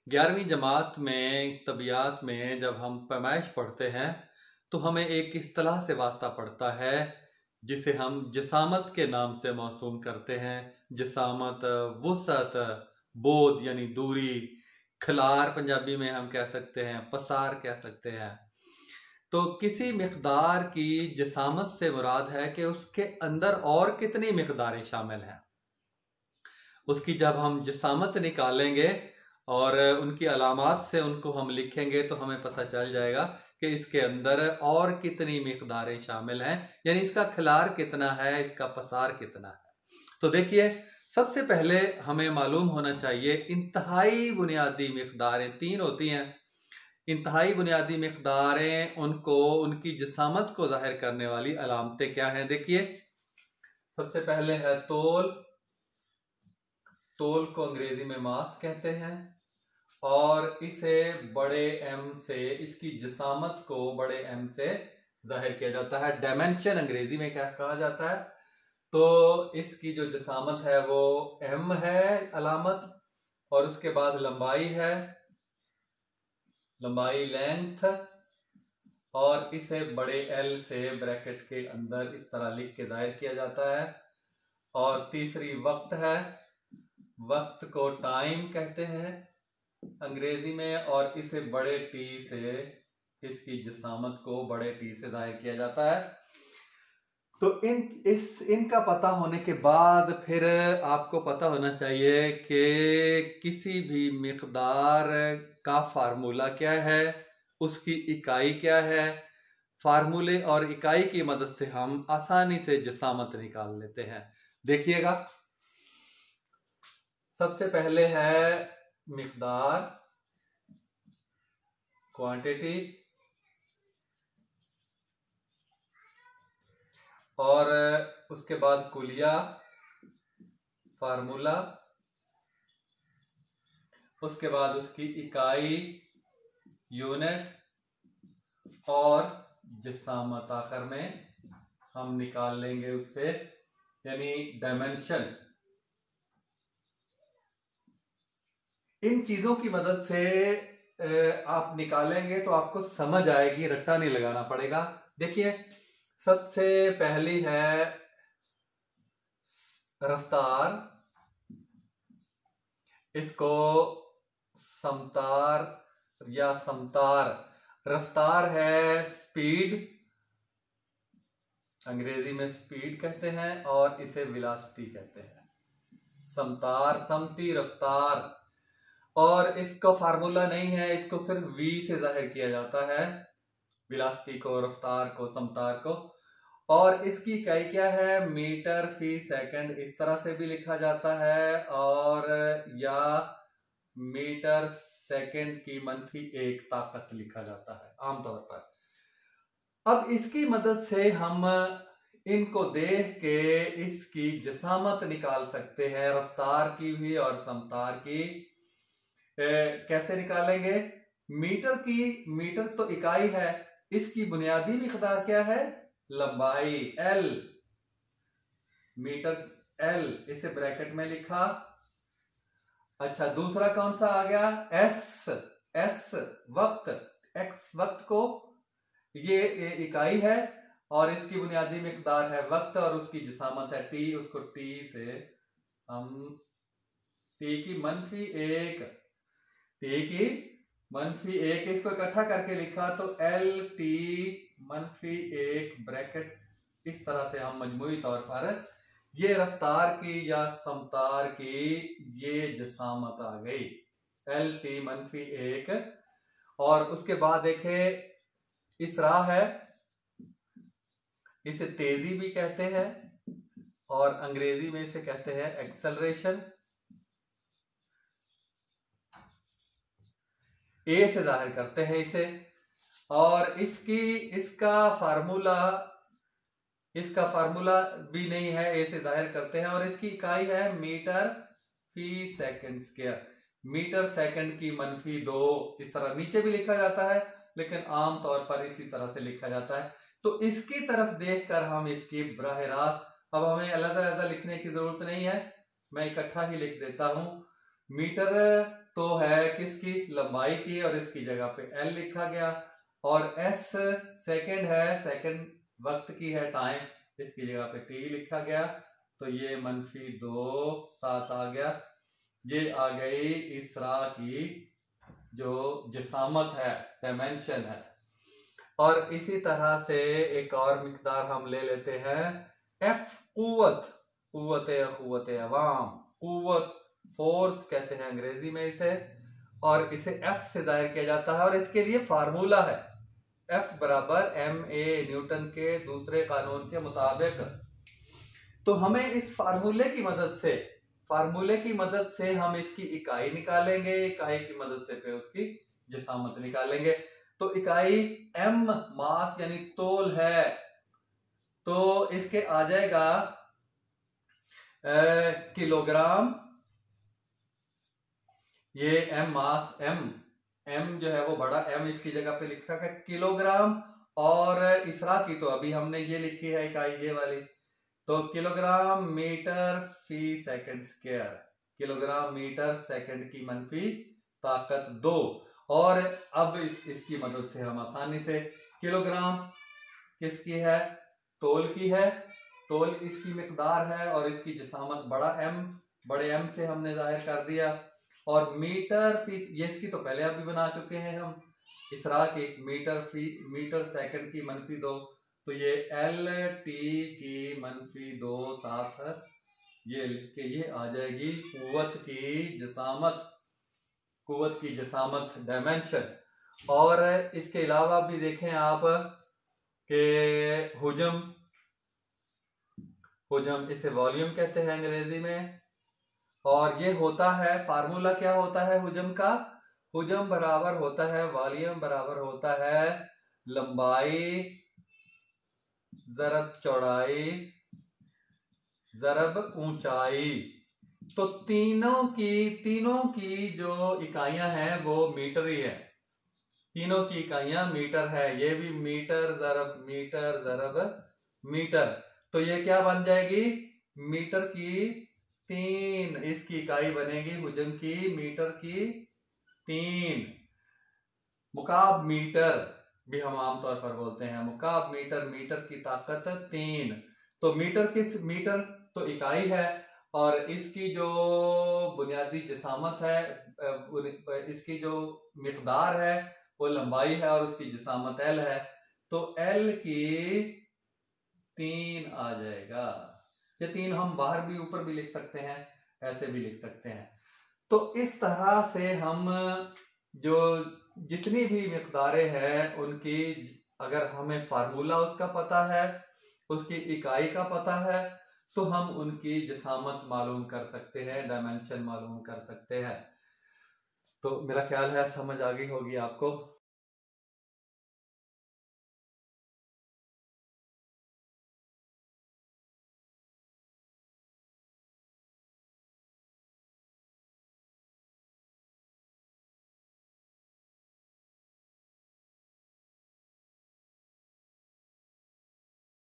11वीं जमात में तबियात में जब हम पैमाइश पढ़ते हैं तो हमें एक इस्तिलाह से वास्ता पड़ता है जिसे हम जिसामत के नाम से मौसूम करते हैं। जिसामत, वुसअत, बोध यानी दूरी, खिलार पंजाबी में हम कह सकते हैं, पसार कह सकते हैं। तो किसी मिकदार की जिसामत से मुराद है कि उसके अंदर और कितनी मिकदारें शामिल हैं। उसकी जब हम जिसामत निकालेंगे और उनकी अलामात से उनको हम लिखेंगे तो हमें पता चल जाएगा कि इसके अंदर और कितनी मिकदारें शामिल हैं, यानी इसका खिलार कितना है, इसका पसार कितना है। तो देखिए, सबसे पहले हमें मालूम होना चाहिए इंतहाई बुनियादी मिकदारें 3 होती हैं। इंतहाई बुनियादी मिकदारें, उनको उनकी जिसामत को जाहिर करने वाली अलामतें क्या हैं। देखिए, सबसे पहले है तोल। तोल को अंग्रेजी में मास कहते हैं और इसे बड़े एम से, इसकी जिसामत को बड़े एम से जाहिर किया जाता है। डायमेंशन अंग्रेजी में क्या कहा जाता है, तो इसकी जो जिसामत है वो एम है अलामत, और उसके बाद लंबाई है, लंबाई लेंथ, और इसे बड़े एल से ब्रैकेट के अंदर इस तरह लिख के जाहिर किया जाता है। और तीसरी वक्त है। वक्त को टाइम कहते हैं अंग्रेजी में, और इसे बड़े टी से, इसकी जिसामत को बड़े टी से जाहिर किया जाता है। तो इनका पता होने के बाद फिर आपको पता होना चाहिए कि किसी भी मिकदार का फार्मूला क्या है, उसकी इकाई क्या है। फार्मूले और इकाई की मदद से हम आसानी से जिसामत निकाल लेते हैं। देखिएगा, सबसे पहले है मिकदार, क्वांटिटी, और उसके बाद कुलिया, फार्मूला, उसके बाद उसकी इकाई, यूनिट, और जिसामत आखिर में हम निकाल लेंगे उससे, यानी डायमेंशन। इन चीजों की मदद से आप निकालेंगे तो आपको समझ आएगी, रट्टा नहीं लगाना पड़ेगा। देखिए, सबसे पहली है रफ्तार, इसको समतार या समतार, रफ्तार है स्पीड, अंग्रेजी में स्पीड कहते हैं, और इसे वेलोसिटी कहते हैं। समतार, समती, रफ्तार। और इसका फार्मूला नहीं है, इसको सिर्फ v से जाहिर किया जाता है, वेलोसिटी को, रफ्तार को, समतार को। और इसकी इकाई क्या है, मीटर फी सेकंड, इस तरह से भी लिखा जाता है, और या मीटर सेकंड की -1 ताकत लिखा जाता है आमतौर पर। अब इसकी मदद से हम इनको देख के इसकी जिसामत निकाल सकते हैं, रफ्तार की भी और समतार की। कैसे निकालेंगे? मीटर तो इकाई है, इसकी बुनियादी मिकदार क्या है, लंबाई एल, मीटर एल, इसे ब्रैकेट में लिखा। अच्छा, दूसरा कौन सा आ गया, एस वक्त, एक्स वक्त को, ये इकाई है और इसकी बुनियादी मिकदार है वक्त, और उसकी जिसामत है टी, उसको टी से हम टी की -1, टी की -1, इसको इकट्ठा करके लिखा तो एल टी -1 ब्रैकेट, इस तरह से हम मजमूई तौर पर ये रफ्तार की या समतार की ये जिसामत आ गई, एल टी -1। और उसके बाद देखे इसरा है, इसे तेजी भी कहते हैं और अंग्रेजी में इसे कहते हैं एक्सेलरेशन। ए से जाहिर करते हैं इसे, और इसका फार्मूला भी नहीं है, ए से जाहिर करते हैं, और इसकी इकाई है मीटर फी सेकंड स्क्वायर, मीटर सेकंड की -2, इस तरह नीचे भी लिखा जाता है, लेकिन आम तौर पर इसी तरह से लिखा जाता है। तो इसकी तरफ देखकर हम इसकी बराह रास्त, अब हमें अलग अलग लिखने की जरूरत नहीं है, मैं इकट्ठा ही लिख देता हूं। मीटर तो है किसकी, लंबाई की, और इसकी जगह पे एल लिखा गया। और एस सेकंड है, सेकंड वक्त की है, टाइम, इसकी जगह पे टी लिखा गया। तो ये -2 7 आ गया। ये आ गई इसरा की जो जिसामत है, डायमेंशन है। और इसी तरह से एक और मिकदार हम ले लेते हैं, एफ कुव्वत, कुव्वत अवाम, कुव्वत फोर्स कहते हैं अंग्रेजी में इसे, और इसे एफ से जाहिर किया जाता है। और इसके लिए फार्मूला है, एफ बराबर ma न्यूटन के दूसरे कानून के मुताबिक। तो हमें इस फार्मूले की मदद से हम इसकी इकाई निकालेंगे, इकाई की मदद से फिर उसकी जिसामत निकालेंगे। तो इकाई m मास यानी तोल है, तो इसके आ जाएगा किलोग्राम। ये m मास, m जो है वो बड़ा m, इसकी जगह पे लिखा है किलोग्राम। और इसरा की तो अभी हमने ये लिखी है इकाई, ये वाली, तो किलोग्राम मीटर फी second square, kilogram metre second की मनफी ताकत 2। और अब इसकी मदद से हम आसानी से, किलोग्राम किसकी है, तोल की है, तोल इसकी मिकदार है, और इसकी जिसामत बड़ा M, बड़े M से हमने जाहिर कर दिया। और मीटर फी, ये इसकी तो पहले अभी बना चुके हैं हम, इसरा की मीटर सेकंड की -2, तो ये एल टी की -2 साथ ये लिख के ये आ जाएगी कुव्वत की जिसामत डायमेंशन। और इसके अलावा भी देखें आप कि हुजम इसे वॉल्यूम कहते हैं अंग्रेजी में। और ये होता है, फार्मूला क्या होता है हुजम का, हुजम बराबर होता है, वॉल्यूम बराबर होता है लंबाई ज़रब चौड़ाई ज़रब ऊंचाई। तो तीनों की जो इकाइयां हैं वो मीटर ही है, तीनों की इकाइयां मीटर है। ये भी मीटर ज़रब मीटर, तो ये क्या बन जाएगी, मीटर की 3, इसकी इकाई बनेगी हुजम की मीटर की 3। मुकाब मीटर भी हम आमतौर पर बोलते हैं, मुकाब मीटर, मीटर की ताकत 3। तो मीटर तो इकाई है, और इसकी जो बुनियादी जिसामत है, इसकी जो मिकदार है वो लंबाई है, और उसकी जिसामत L है। तो L की 3 आ जाएगा। ये 3 हम बाहर भी ऊपर भी लिख सकते हैं, ऐसे भी लिख सकते हैं। तो इस तरह से हम जो जितनी भी मिकदारें हैं उनकी, अगर हमें फार्मूला उसका पता है, उसकी इकाई का पता है, तो हम उनकी जिसामत मालूम कर सकते हैं, डायमेंशन मालूम कर सकते हैं। तो मेरा ख्याल है समझ आ गई होगी आपको।